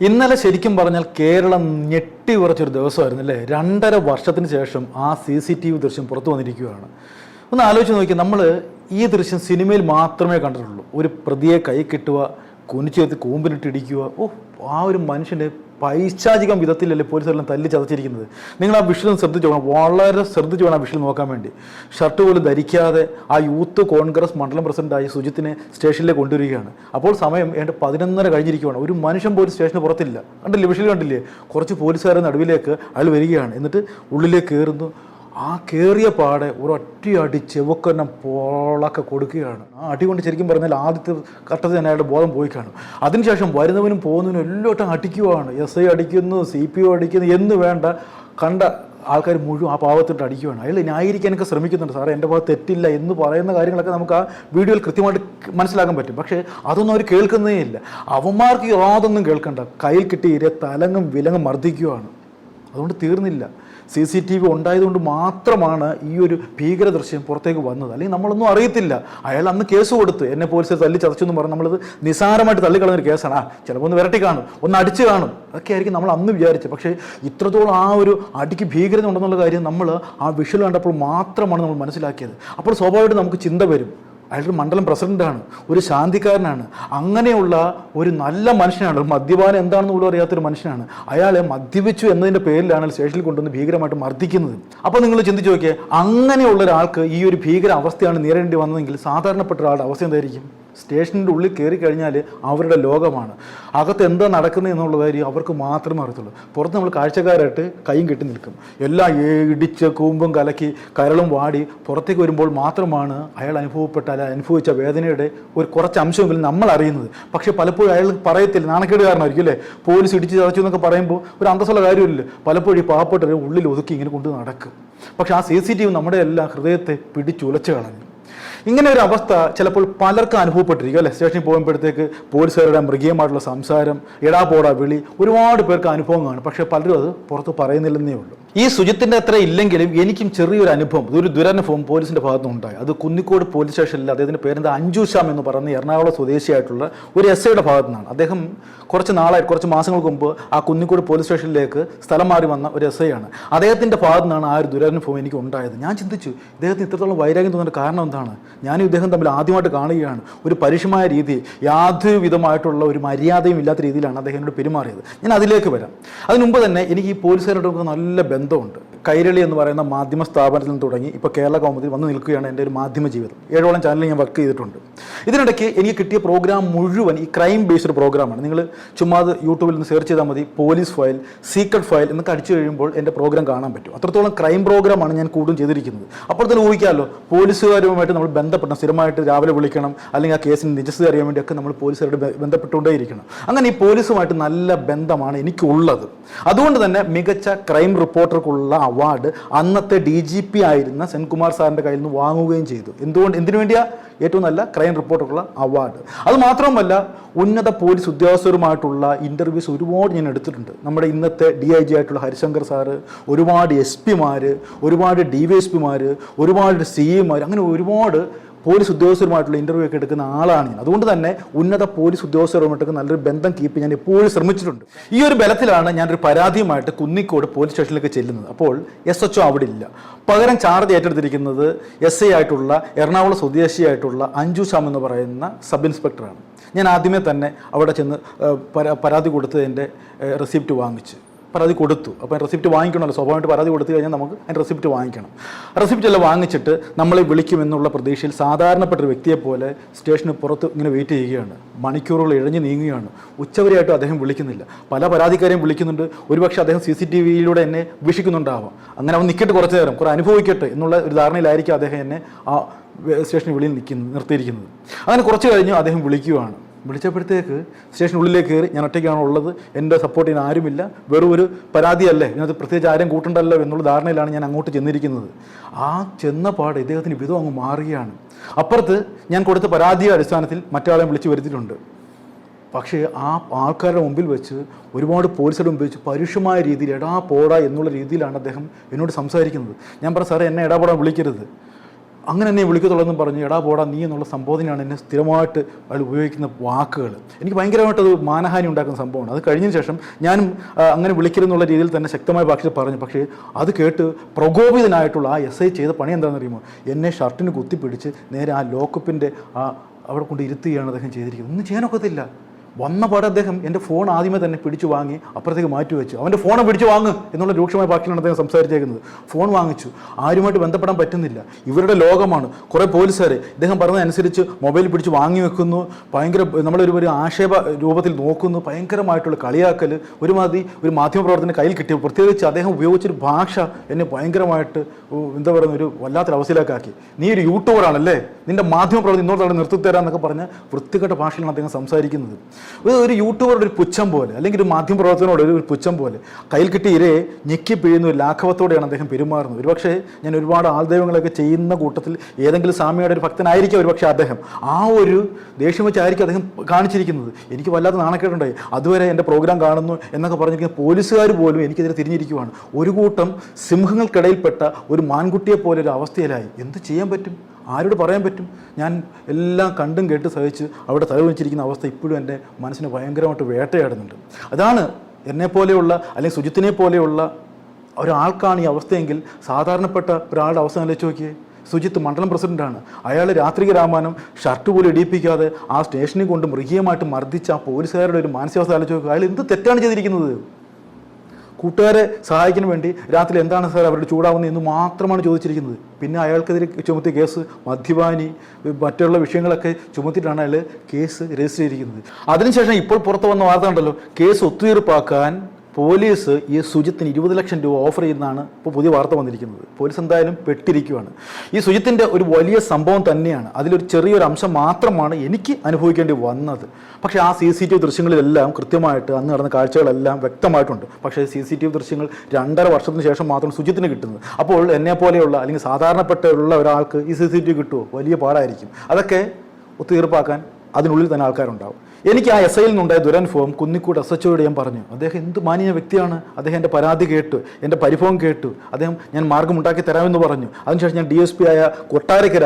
ഇന്നലെ ശരിക്കും പറഞ്ഞാൽ കേരളം ഞെട്ടി ഉറച്ചൊരു ദിവസമായിരുന്നു അല്ലേ. 2.5 വർഷത്തിന് ശേഷം ആ CCTV ദൃശ്യം പുറത്തു വന്നിരിക്കുകയാണ്. ഒന്ന് ആലോചിച്ച് നോക്കിയാൽ, നമ്മൾ ഈ ദൃശ്യം സിനിമയിൽ മാത്രമേ കണ്ടിട്ടുള്ളൂ. ഒരു പ്രതിയെ കൈ കിട്ടുക, കുനിച്ചെത്തി കൂമ്പിലിട്ടിടിക്കുക. ആ ഒരു മനുഷ്യൻ്റെ പൈശാചികം വിധത്തിലല്ലേ പോലീസുകാരെല്ലാം തല്ലി ചതച്ചിരിക്കുന്നത്. നിങ്ങൾ ആ വിഷ്വൽ ശ്രദ്ധിച്ചു വേണം, വളരെ ശ്രദ്ധിച്ചു വേണം ആ വിഷ്വൽ നോക്കാൻ വേണ്ടി. ഷർട്ട് പോലും ധരിക്കാതെ ആ യൂത്ത് കോൺഗ്രസ് മണ്ഡലം പ്രസിഡന്റായി സുജിത്തിനെ സ്റ്റേഷനിലേക്ക് കൊണ്ടുവരികയാണ്. അപ്പോൾ സമയം 11:30 കഴിഞ്ഞിരിക്കുകയാണ്. ഒരു മനുഷ്യൻ പോലും സ്റ്റേഷന് പുറത്തില്ല. കണ്ടില്ലേ വിഷ്വൽ കണ്ടില്ലേ? കുറച്ച് പോലീസുകാരുടെ നടുവിലേക്ക് അയാൾ വരികയാണ്. എന്നിട്ട് ഉള്ളിലേക്ക് കയറുന്നു. ആ കയറിയ പാടെ ഒരൊറ്റ അടി ചെവുക്കന്നെ പോളൊക്കെ കൊടുക്കുകയാണ്. ആ അടി കൊണ്ട് ശരിക്കും പറഞ്ഞാൽ ആദ്യത്തെ ഘട്ടത്തിൽ തന്നെ അയാളുടെ ബോധം പോയി കാണും. അതിനുശേഷം വരുന്നവനും പോകുന്നവനും എല്ലാവട്ടും അടിക്കുവാണ്. SI അടിക്കുന്നു, CPO അടിക്കുന്നു എന്ന് വേണ്ട, കണ്ട ആൾക്കാർ മുഴുവൻ ആ പാവത്തിട്ട് അടിക്കുകയാണ്. അയാൾ ന്യായീകരിക്കാനൊക്കെ ശ്രമിക്കുന്നുണ്ട്. സാറേ എൻ്റെ ഭാഗത്ത് തെറ്റില്ല എന്ന് പറയുന്ന കാര്യങ്ങളൊക്കെ നമുക്ക് ആ വീഡിയോയിൽ കൃത്യമായിട്ട് മനസ്സിലാക്കാൻ പറ്റും. പക്ഷേ അതൊന്നും അവർ കേൾക്കുന്നേ ഇല്ല. അവന്മാർക്ക് യാതൊന്നും കേൾക്കണ്ട, കയ്യിൽ കിട്ടിയ തലങ്ങും വിലങ്ങും മർദ്ദിക്കുകയാണ്. അതുകൊണ്ട് തീർന്നില്ല. CCTV ഉണ്ടായതുകൊണ്ട് മാത്രമാണ് ഈ ഒരു ഭീകര ദൃശ്യം പുറത്തേക്ക് വന്നത്. അല്ലെങ്കിൽ നമ്മളൊന്നും അറിയത്തില്ല. അയാൾ അന്ന് കേസ് കൊടുത്ത് എന്നെ പോലീസ് തല്ലി ചതച്ചെന്ന് പറഞ്ഞ് നമ്മളത് നിസാരമായിട്ട് തള്ളിക്കളഞ്ഞൊരു കേസാണ്. ചിലപ്പോൾ ഒന്ന് വിരട്ടി കാണും, ഒന്ന് അടിച്ച് കാണും, അതൊക്കെ ആയിരിക്കും നമ്മൾ അന്ന് വിചാരിച്ചത്. പക്ഷേ ഇത്രത്തോളം ആ ഒരു അടിക്ക് ഭീകരത ഉണ്ടെന്നുള്ള കാര്യം നമ്മൾ ആ വിഷ്വൽ കണ്ടപ്പോൾ മാത്രമാണ് നമ്മൾ മനസ്സിലാക്കിയത്. അപ്പോൾ സ്വാഭാവികമായിട്ട് നമുക്ക് ചിന്ത വരും, അയാളൊരു മണ്ഡലം പ്രസിഡന്റാണ്, ഒരു ശാന്തിക്കാരനാണ്, അങ്ങനെയുള്ള ഒരു നല്ല മനുഷ്യനാണ്. മദ്യപാനം എന്താണെന്ന് പോലും അറിയാത്തൊരു മനുഷ്യനാണ്. അയാളെ മദ്യപിച്ചു എന്നതിൻ്റെ പേരിലാണ് സ്റ്റേഷനിൽ കൊണ്ടുവന്ന് ഭീകരമായിട്ട് മർദ്ദിക്കുന്നത്. അപ്പോൾ നിങ്ങൾ ചിന്തിച്ച് നോക്കിയേ, അങ്ങനെയുള്ള ഒരാൾക്ക് ഈ ഒരു ഭീകര അവസ്ഥയാണ് നേരിടേണ്ടി വന്നതെങ്കിൽ സാധാരണപ്പെട്ട ഒരാളുടെ അവസ്ഥ എന്തായിരിക്കും? സ്റ്റേഷനിൻ്റെ ഉള്ളിൽ കയറി കഴിഞ്ഞാൽ അവരുടെ ലോകമാണ്. അകത്ത് എന്താ നടക്കുന്നത് എന്നുള്ള കാര്യം അവർക്ക് മാത്രമേ അറിയത്തുള്ളൂ. പുറത്ത് നമ്മൾ കാഴ്ചക്കാരായിട്ട് കൈയും കെട്ടി നിൽക്കും. എല്ലാം ഇടിച്ച് കൂമ്പും കലക്കി കരളും വാടി പുറത്തേക്ക് വരുമ്പോൾ മാത്രമാണ് അയാൾ അനുഭവിച്ച വേദനയുടെ ഒരു കുറച്ച് അംശമെങ്കിലും നമ്മൾ അറിയുന്നത്. പക്ഷേ പലപ്പോഴും അയാൾ പറയത്തില്ല, നാണക്കേട് കാരണമായിരിക്കും അല്ലേ. പോലീസ് ഇടിച്ച് ചതച്ചു എന്നൊക്കെ പറയുമ്പോൾ ഒരു അന്തസ്സുള്ള കാര്യമില്ല. പലപ്പോഴും ഈ പാവപ്പെട്ടവരെ ഉള്ളിൽ ഒതുക്കി ഇങ്ങനെ കൊണ്ട് നടക്കും. പക്ഷേ ആ CCTV നമ്മുടെ എല്ലാം ഹൃദയത്തെ പിടിച്ചുലച്ച് കളഞ്ഞു. ഇങ്ങനെ ഒരു അവസ്ഥ ചിലപ്പോൾ പലർക്കും അനുഭവപ്പെട്ടിരിക്കും അല്ലേ. സ്റ്റേഷനിൽ പോകുമ്പോഴത്തേക്ക് പോലീസുകാരുടെ മൃഗീയമായിട്ടുള്ള സംസാരം, എടാ പോടാ വിളി, ഒരുപാട് പേർക്ക് അനുഭവം കാണും. പക്ഷേ പലരും അത് പുറത്ത് പറയുന്നില്ലെന്നേ ഉള്ളൂ. ഈ സുജിത്തിൻ്റെ അത്ര ഇല്ലെങ്കിലും എനിക്കും ചെറിയൊരു അനുഭവം, ഒരു ദുരനുഭവം പോലീസിൻ്റെ ഭാഗത്തുനിന്ന് ഉണ്ടായി. അത് കുന്നിക്കോട് പോലീസ് സ്റ്റേഷനിൽ അദ്ദേഹത്തിൻ്റെ പേരെന്താ അഞ്ജു ശ്യാം എന്ന് പറയുന്ന എറണാകുളം സ്വദേശിയായിട്ടുള്ള ഒരു SIയുടെ ഭാഗത്തു നിന്നാണ്. അദ്ദേഹം കുറച്ച് മാസങ്ങൾക്ക് മുമ്പ് ആ കുന്നിക്കോട് പോലീസ് സ്റ്റേഷനിലേക്ക് സ്ഥലം മാറി വന്ന ഒരു SI ആണ്. അദ്ദേഹത്തിൻ്റെ ഭാഗത്തു നിന്നാണ് ആ ഒരു ദുരനുഭവം എനിക്ക് ഉണ്ടായത്. ഞാൻ ചിന്തിച്ചു, ഇദ്ദേഹത്തിന് ഇത്രത്തോളം വൈരാഗ്യം തോന്നുന്ന കാരണം എന്താണ്? ഞാനും ഇദ്ദേഹം തമ്മിൽ ആദ്യമായിട്ട് കാണുകയാണ്. ഒരു പരുഷമായ രീതി, യാതൊരു വിധമായിട്ടുള്ള ഒരു മര്യാദയും ഇല്ലാത്ത രീതിയിലാണ് അദ്ദേഹം എന്നോട് പെരുമാറിയത്. ഞാൻ അതിലേക്ക് വരാം. അതിന് മുമ്പ് തന്നെ എനിക്ക് ഈ പോലീസുകാരോടൊക്കെ നല്ല ബന്ധമുണ്ട്. കൈരളി എന്ന് പറയുന്ന മാധ്യമ സ്ഥാപനത്തിൽ നിന്ന് തുടങ്ങി ഇപ്പോൾ കേരള കൗമുദിൽ വന്ന് നിൽക്കുകയാണ് എൻ്റെ ഒരു മാധ്യമ ജീവിതം. 7ഓളം ചാനലിൽ ഞാൻ വർക്ക് ചെയ്തിട്ടുണ്ട്. ഇതിനിടയ്ക്ക് എനിക്ക് കിട്ടിയ പ്രോഗ്രാം മുഴുവൻ ഈ ക്രൈം ബേസ്ഡ് പ്രോഗ്രാമാണ്. നിങ്ങൾ ചുമ്മാ യൂട്യൂബിൽ നിന്ന് സെർച്ച് ചെയ്താൽ മതി, പോലീസ് ഫയൽ, സീക്രട്ട് ഫയൽ എന്നൊക്കെ അടിച്ചു കഴിയുമ്പോൾ എൻ്റെ പ്രോഗ്രാം കാണാൻ പറ്റും. അത്രത്തോളം ക്രൈം പ്രോഗ്രാമാണ് ഞാൻ കൂടുതൽ ചെയ്തിരിക്കുന്നത്. അപ്പോൾ തന്നെ ഊഹിക്കാമല്ലോ, പോലീസുകാരുമായിട്ട് നമ്മൾ ബന്ധപ്പെടണം, സ്ഥിരമായിട്ട് രാവിലെ വിളിക്കണം, അല്ലെങ്കിൽ ആ കേസിന് നിജസ്ഥിതി അറിയാൻ വേണ്ടിയൊക്കെ നമ്മൾ പോലീസുകാരോട് ബന്ധപ്പെട്ടുകൊണ്ടേയിരിക്കണം. അങ്ങനെ ഈ പോലീസുമായിട്ട് നല്ല ബന്ധമാണ് എനിക്കുള്ളത്. അതുകൊണ്ട് തന്നെ മികച്ച ക്രൈം റിപ്പോർട്ടർക്കുള്ള അവാർഡ് അന്നത്തെ DGP ആയിരുന്ന സെൻകുമാർ സാറിൻ്റെ കയ്യിൽ നിന്ന് വാങ്ങുകയും ചെയ്തു. എന്തിനു വേണ്ടിയാ? ഏറ്റവും നല്ല ക്രൈം റിപ്പോർട്ടർക്കുള്ള അവാർഡ്. അത് മാത്രമല്ല, ഉന്നത പോലീസ് ഉദ്യോഗസ്ഥരുമായിട്ടുള്ള ഇൻ്റർവ്യൂസ് ഒരുപാട് ഞാൻ എടുത്തിട്ടുണ്ട്. നമ്മുടെ ഇന്നത്തെ DIG ആയിട്ടുള്ള ഹരിശങ്കർ സാറ്, ഒരുപാട് SP-മാർ, ഒരുപാട് DYSP-മാർ, ഒരുപാട് CA-മാർ, അങ്ങനെ ഒരുപാട് പോലീസ് ഉദ്യോഗസ്ഥരുമായിട്ടുള്ള ഇൻ്റർവ്യൂ ഒക്കെ എടുക്കുന്ന ആളാണ് ഞാൻ. അതുകൊണ്ട് തന്നെ ഉന്നത പോലീസ് ഉദ്യോഗസ്ഥരുമായിട്ടൊക്കെ നല്ലൊരു ബന്ധം കീപ്പ് ഞാൻ എപ്പോഴും ശ്രമിച്ചിട്ടുണ്ട്. ഈ ഒരു ബലത്തിലാണ് ഞാനൊരു പരാതിയുമായിട്ട് കുന്നിക്കോട് പോലീസ് സ്റ്റേഷനിലേക്ക് ചെല്ലുന്നത്. അപ്പോൾ SHO അവിടെ ഇല്ല. പകരം ചാർജ് ഏറ്റെടുത്തിരിക്കുന്നത് SI ആയിട്ടുള്ള എറണാകുളം സ്വദേശിയായിട്ടുള്ള അഞ്ജു ശ്യാം എന്ന് പറയുന്ന സബ് ഇൻസ്പെക്ടറാണ്. ഞാൻ ആദ്യമേ തന്നെ അവിടെ ചെന്ന് പരാതി കൊടുത്തതിൻ്റെ റെസിപ്റ്റ് വാങ്ങിച്ചു. പരാതി കൊടുത്തു. അപ്പോൾ റെസിപ്റ്റ് വാങ്ങിക്കണമല്ലോ, സ്വാഭാവികമായിട്ട് പരാതി കൊടുത്തു കഴിഞ്ഞാൽ നമുക്ക് അതിൻ്റെ റെസിപ്റ്റ് വാങ്ങിക്കണം. റെസിപ്റ്റ് എല്ലാം വാങ്ങിച്ചിട്ട് നമ്മളെ വിളിക്കുമെന്നുള്ള പ്രതീക്ഷയിൽ സാധാരണപ്പെട്ട ഒരു വ്യക്തിയെപ്പോലെ സ്റ്റേഷന് പുറത്ത് ഇങ്ങനെ വെയിറ്റ് ചെയ്യുകയാണ്. മണിക്കൂറുകൾ ഇഴഞ്ഞു നീങ്ങുകയാണ്. ഉച്ചവരെയായിട്ടും അദ്ദേഹം വിളിക്കുന്നില്ല. പല പരാതിക്കാരെയും വിളിക്കുന്നുണ്ട്. ഒരുപക്ഷെ അദ്ദേഹം CCTVയിലൂടെ എന്നെ വീക്ഷിക്കുന്നുണ്ടാവാം. അങ്ങനെ അവൻ നിൽക്കട്ടെ, കുറച്ച് നേരം കുറെ അനുഭവിക്കട്ടെ എന്നുള്ള ഒരു ധാരണയിലായിരിക്കും അദ്ദേഹം എന്നെ ആ സ്റ്റേഷന് വെളിയിൽ നിർത്തിയിരിക്കുന്നത്. അങ്ങനെ കുറച്ച് കഴിഞ്ഞ് അദ്ദേഹം വിളിക്കുകയാണ്. വിളിച്ചപ്പോഴത്തേക്ക് സ്റ്റേഷനുള്ളിലേക്ക് കയറി, ഞാൻ ഒറ്റയ്ക്കാണ് ഉള്ളത്, എൻ്റെ സപ്പോർട്ട് ചെയ്യാൻ ആരുമില്ല, വെറും ഒരു പരാതിയല്ലേ, ഇതിനകത്ത് പ്രത്യേകിച്ച് ആരും കൂട്ടണ്ടല്ലോ എന്നുള്ള ധാരണയിലാണ് ഞാൻ അങ്ങോട്ട് ചെന്നിരിക്കുന്നത്. ആ ചെന്ന പാട് ഇദ്ദേഹത്തിന് വിധം അങ്ങ് മാറുകയാണ്. അപ്പുറത്ത് ഞാൻ കൊടുത്ത പരാതിയുടെ അടിസ്ഥാനത്തിൽ മറ്റാളെ വിളിച്ചു വരുത്തിയിട്ടുണ്ട്. പക്ഷേ ആ ആൾക്കാരുടെ മുമ്പിൽ വെച്ച്, ഒരുപാട് പോലീസുകാരുടെ മുമ്പിൽ വെച്ച് പരുഷമായ രീതിയിൽ എടാ പോടാ എന്നുള്ള രീതിയിലാണ് അദ്ദേഹം എന്നോട് സംസാരിക്കുന്നത്. ഞാൻ പറഞ്ഞു, സാറേ എന്നെ എടാ പോടാ വിളിക്കരുത്. അങ്ങനെ എന്നെ വിളിക്കത്തുള്ളതെന്ന് പറഞ്ഞ് എടാ പോടാ നീ എന്നുള്ള സംബോധനയാണ് എന്നെ സ്ഥിരമായിട്ട് അയാൾ ഉപയോഗിക്കുന്ന വാക്കുകൾ. എനിക്ക് ഭയങ്കരമായിട്ട് അത് മാനഹാനി ഉണ്ടാക്കുന്ന സംഭവമാണ്. അത് കഴിഞ്ഞതിന് ശേഷം ഞാനും അങ്ങനെ വിളിക്കരുതെന്നുള്ള രീതിയിൽ തന്നെ ശക്തമായ ഭാഷയിൽ പറഞ്ഞു. പക്ഷേ അത് കേട്ട് പ്രകോപിതനായിട്ടുള്ള ആ എസ് ഐ ചെയ്ത പണി എന്താണെന്ന് അറിയുമോ, എന്നെ ഷർട്ടിന് കുത്തിപ്പിടിച്ച് നേരെ ആ ലോക്കപ്പിൻ്റെ അവിടെ കൊണ്ട് ഇരുത്തുകയാണ് അദ്ദേഹം ചെയ്തിരിക്കുന്നത്. ഒന്നും ചെയ്യാനൊക്കത്തില്ല. വന്ന പാടെ അദ്ദേഹം എൻ്റെ ഫോൺ ആദ്യമേ തന്നെ പിടിച്ചു വാങ്ങി അപ്പുറത്തേക്ക് മാറ്റി വെച്ചു. അവൻ്റെ ഫോൺ പിടിച്ചു വാങ്ങ് എന്നുള്ള രൂക്ഷമായ ഭാഷയിലാണ് അദ്ദേഹം സംസാരിച്ചേക്കുന്നത്. ഫോൺ വാങ്ങിച്ചു. ആരുമായിട്ട് ബന്ധപ്പെടാൻ പറ്റുന്നില്ല. ഇവരുടെ ലോകമാണ്. കുറേ പോലീസുകാർ ഇദ്ദേഹം പറഞ്ഞതനുസരിച്ച് മൊബൈൽ പിടിച്ച് വാങ്ങി വെക്കുന്നു. ഭയങ്കര നമ്മളൊരു ആക്ഷേപ രൂപത്തിൽ നോക്കുന്നു. ഭയങ്കരമായിട്ടുള്ള കളിയാക്കൽ ഒരുമാതിരി ഒരു മാധ്യമപ്രവർത്തന കയ്യിൽ കിട്ടിയ, പ്രത്യേകിച്ച് അദ്ദേഹം ഉപയോഗിച്ചൊരു ഭാഷ എന്നെ ഭയങ്കരമായിട്ട് എന്താ പറയുന്ന ഒരു വല്ലാത്തൊരവസ്ഥയിലേക്കാക്കി. നീ ഒരു യൂട്യൂബറാണല്ലേ, നിന്റെ മാധ്യമപ്രവർത്തനം ഇന്നോട്ട് നിർത്തിത്തരാന്നൊക്കെ പറഞ്ഞ് വൃത്തികെട്ട ഭാഷയിലാണ് അദ്ദേഹം സംസാരിക്കുന്നത്. ഒരു യൂട്യൂബറുടെ ഒരു പുച്ഛം പോലെ, അല്ലെങ്കിൽ ഒരു മാധ്യമപ്രവർത്തനോട് ഒരു പുച്ഛം പോലെ കയ്യിൽ കിട്ടി ഇരയെ ഞെക്കി പിഴിയുന്ന ഒരു ലാഘവത്തോടെയാണ് അദ്ദേഹം പെരുമാറുന്നത്. ഒരുപക്ഷെ ഞാൻ ഒരുപാട് ആൾദൈവങ്ങളൊക്കെ ചെയ്യുന്ന കൂട്ടത്തിൽ ഏതെങ്കിലും സ്വാമിയുടെ ഒരു ഭക്തനായിരിക്കും ഒരുപക്ഷെ അദ്ദേഹം. ആ ഒരു ദേഷ്യം വെച്ചായിരിക്കും അദ്ദേഹം കാണിച്ചിരിക്കുന്നത്. എനിക്ക് വല്ലാത്ത നാണക്കേടുണ്ടായി. അതുവരെ എൻ്റെ പ്രോഗ്രാം കാണുന്നു എന്നൊക്കെ പറഞ്ഞിരിക്കുന്ന പോലീസുകാർ പോലും എനിക്കെതിരെ തിരിഞ്ഞിരിക്കുവാണ്. ഒരു കൂട്ടം സിംഹങ്ങൾക്കിടയിൽപ്പെട്ട ഒരു മാൻകുട്ടിയെ പോലെ ഒരു അവസ്ഥയിലായി. എന്ത് ചെയ്യാൻ പറ്റും? ആരോട് പറയാൻ പറ്റും? ഞാൻ എല്ലാം കണ്ടും കേട്ട് സഹിച്ച് അവിടെ തലവെച്ചിരിക്കുന്ന അവസ്ഥ ഇപ്പോഴും എൻ്റെ മനസ്സിന് ഭയങ്കരമായിട്ട് വേട്ടയാടുന്നുണ്ട്. അതാണ് എന്നെപ്പോലെയുള്ള അല്ലെങ്കിൽ സുജിത്തിനെ പോലെയുള്ള ഒരാൾക്കാണ് ഈ അവസ്ഥയെങ്കിൽ സാധാരണപ്പെട്ട ഒരാളുടെ അവസ്ഥ ആലോചിച്ച് നോക്കിയേ. സുജിത്ത് മണ്ഡലം പ്രസിഡന്റാണ്. അയാൾ രാത്രിക രാമാനം ഷർട്ട് പോലും ഇടിയിപ്പിക്കാതെ ആ സ്റ്റേഷനിൽ കൊണ്ട് മൃഗീയമായിട്ട് മർദ്ദിച്ച ആ പോലീസുകാരുടെ ഒരു മാനസികാവസ്ഥ ആലോചിച്ച് നോക്കുക. അയാൾ എന്ത് തെറ്റാണ് ചെയ്തിരിക്കുന്നത്? കൂട്ടുകാരെ സഹായിക്കാൻ വേണ്ടി രാത്രി എന്താണ് സാർ അവരുടെ ചൂടാവുന്നത് എന്ന് മാത്രമാണ് ചോദിച്ചിരിക്കുന്നത്. പിന്നെ അയാൾക്കെതിരെ ചുമത്തിയ കേസ് മദ്യപാനി മറ്റുള്ള വിഷയങ്ങളൊക്കെ ചുമത്തിയിട്ടാണ് അയാൾ കേസ് രജിസ്റ്റർ ചെയ്തിരിക്കുന്നത്. അതിനുശേഷം ഇപ്പോൾ പുറത്തു വന്ന വാർത്ത ഉണ്ടല്ലോ, കേസ് ഒത്തുതീർപ്പാക്കാൻ പോലീസ് ഈ സുജിത്തിന് 20 ലക്ഷം രൂപ ഓഫർ ചെയ്യുന്നതാണ് ഇപ്പോൾ പുതിയ വാർത്ത വന്നിരിക്കുന്നത്. പോലീസ് എന്തായാലും പെട്ടിരിക്കുകയാണ്. ഈ സുജിത്തിൻ്റെ ഒരു വലിയ സംഭവം തന്നെയാണ്. അതിലൊരു ചെറിയൊരു അംശം മാത്രമാണ് എനിക്ക് അനുഭവിക്കേണ്ടി വന്നത്. പക്ഷേ ആ CCTV ദൃശ്യങ്ങളിലെല്ലാം കൃത്യമായിട്ട് അന്ന് നടന്ന കാഴ്ചകളെല്ലാം വ്യക്തമായിട്ടുണ്ട്. പക്ഷേ CCTV ദൃശ്യങ്ങൾ 2.5 വർഷത്തിന് ശേഷം മാത്രം സുജിത്തിന് കിട്ടുന്നത്. അപ്പോൾ എന്നെപ്പോലെയുള്ള അല്ലെങ്കിൽ സാധാരണപ്പെട്ടുള്ള ഒരാൾക്ക് ഈ CCTV കിട്ടുമോ? വലിയ പാടായിരിക്കും. അതൊക്കെ ഒത്തുതീർപ്പാക്കാൻ അതിനുള്ളിൽ തന്നെ ആൾക്കാരുണ്ടാവും. എനിക്ക് ആ SIയിൽ നിന്നുണ്ടായ ദുരനുഭവം കുന്നിക്കോട് SHOയോട് ഞാൻ പറഞ്ഞു. അദ്ദേഹം എന്ത് മാന്യ വ്യക്തിയാണ്. അദ്ദേഹം എൻ്റെ പരാതി കേട്ടു, എൻ്റെ പരിഭവം കേട്ടു. അദ്ദേഹം ഞാൻ മാർഗ്ഗമുണ്ടാക്കി തരാമെന്ന് പറഞ്ഞു. അതിനുശേഷം ഞാൻ DSP ആയ കൊട്ടാരക്കര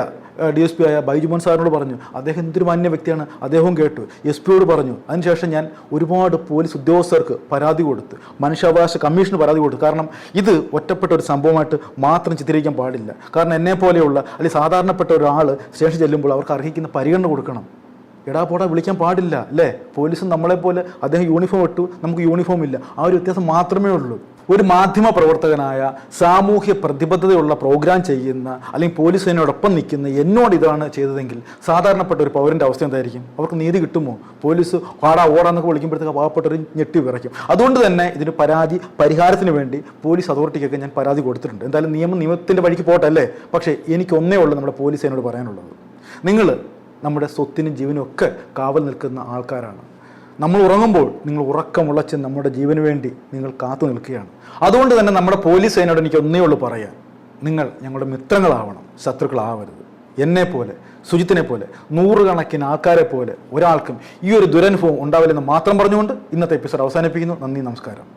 DSP ആയ ബൈജുമോൻ സാറിനോട് പറഞ്ഞു. അദ്ദേഹം എന്തൊരു മാന്യ വ്യക്തിയാണ്, അദ്ദേഹവും കേട്ടു. SP പറഞ്ഞു. അതിനുശേഷം ഞാൻ ഒരുപാട് പോലീസ് ഉദ്യോഗസ്ഥർക്ക് പരാതി കൊടുത്തു, മനുഷ്യാവകാശ കമ്മീഷന് പരാതി കൊടുത്തു. കാരണം ഇത് ഒറ്റപ്പെട്ട ഒരു സംഭവമായിട്ട് മാത്രം ചിത്രീകരിക്കാൻ പാടില്ല. കാരണം എന്നെപ്പോലെയുള്ള അല്ലെങ്കിൽ സാധാരണപ്പെട്ട ഒരാൾ സ്റ്റേഷൻ ചെല്ലുമ്പോൾ അവർക്ക് അർഹിക്കുന്ന പരിഗണന കൊടുക്കണം. എടാ പോടാ വിളിക്കാൻ പാടില്ല അല്ലേ? പോലീസും നമ്മളെപ്പോലെ അദ്ദേഹം യൂണിഫോം ഇട്ടു, നമുക്ക് യൂണിഫോം ഇല്ല. ആ ഒരു വ്യത്യാസം മാത്രമേ ഉള്ളൂ. ഒരു മാധ്യമ പ്രവർത്തകനായ സാമൂഹ്യ പ്രതിബദ്ധതയുള്ള പ്രോഗ്രാം ചെയ്യുന്ന അല്ലെങ്കിൽ പോലീസിനോടൊപ്പം നിൽക്കുന്ന എന്നോട് ഇതാണ് ചെയ്തതെങ്കിൽ സാധാരണപ്പെട്ട ഒരു പൗരൻ്റെ അവസ്ഥ എന്തായിരിക്കും? അവർക്ക് നീതി കിട്ടുമോ? പോലീസ് വാടാ ഓടാന്നൊക്കെ വിളിക്കുമ്പോഴത്തേക്ക് പാവപ്പെട്ടവർ ഞെട്ടി വിറയ്ക്കും. അതുകൊണ്ട് തന്നെ ഇതിന് പരിഹാരത്തിന് വേണ്ടി പോലീസ് അതോറിറ്റിക്കൊക്കെ ഞാൻ പരാതി കൊടുത്തിട്ടുണ്ട്. എന്തായാലും നിയമത്തിൻ്റെ വഴിക്ക് പോട്ടെ അല്ലേ? പക്ഷേ എനിക്കൊന്നേ ഉള്ളൂ നമ്മുടെ പോലീസിനോട് പറയാനുള്ളത്. നിങ്ങൾ നമ്മുടെ സ്വത്തിനും ജീവനും ഒക്കെ കാവൽ നിൽക്കുന്ന ആൾക്കാരാണ്. നമ്മൾ ഉറങ്ങുമ്പോൾ നിങ്ങൾ ഉറക്കമുളച്ച് നമ്മുടെ ജീവന് വേണ്ടി നിങ്ങൾ കാത്തു നിൽക്കുകയാണ്. അതുകൊണ്ട് തന്നെ നമ്മുടെ പോലീസ് സേനയോട് എനിക്ക് ഒന്നേ ഉള്ളൂ പറയാൻ, നിങ്ങൾ ഞങ്ങളുടെ മിത്രങ്ങളാവണം, ശത്രുക്കളാവരുത്. എന്നെപ്പോലെ സുജിത്തിനെ പോലെ 100 കണക്കിന് ആൾക്കാരെ പോലെ ഒരാൾക്കും ഈ ഒരു ദുരനുഭവം ഉണ്ടാവില്ലെന്ന് മാത്രം പറഞ്ഞുകൊണ്ട് ഇന്നത്തെ എപ്പിസോഡ് അവസാനിപ്പിക്കുന്നു. നന്ദി, നമസ്കാരം.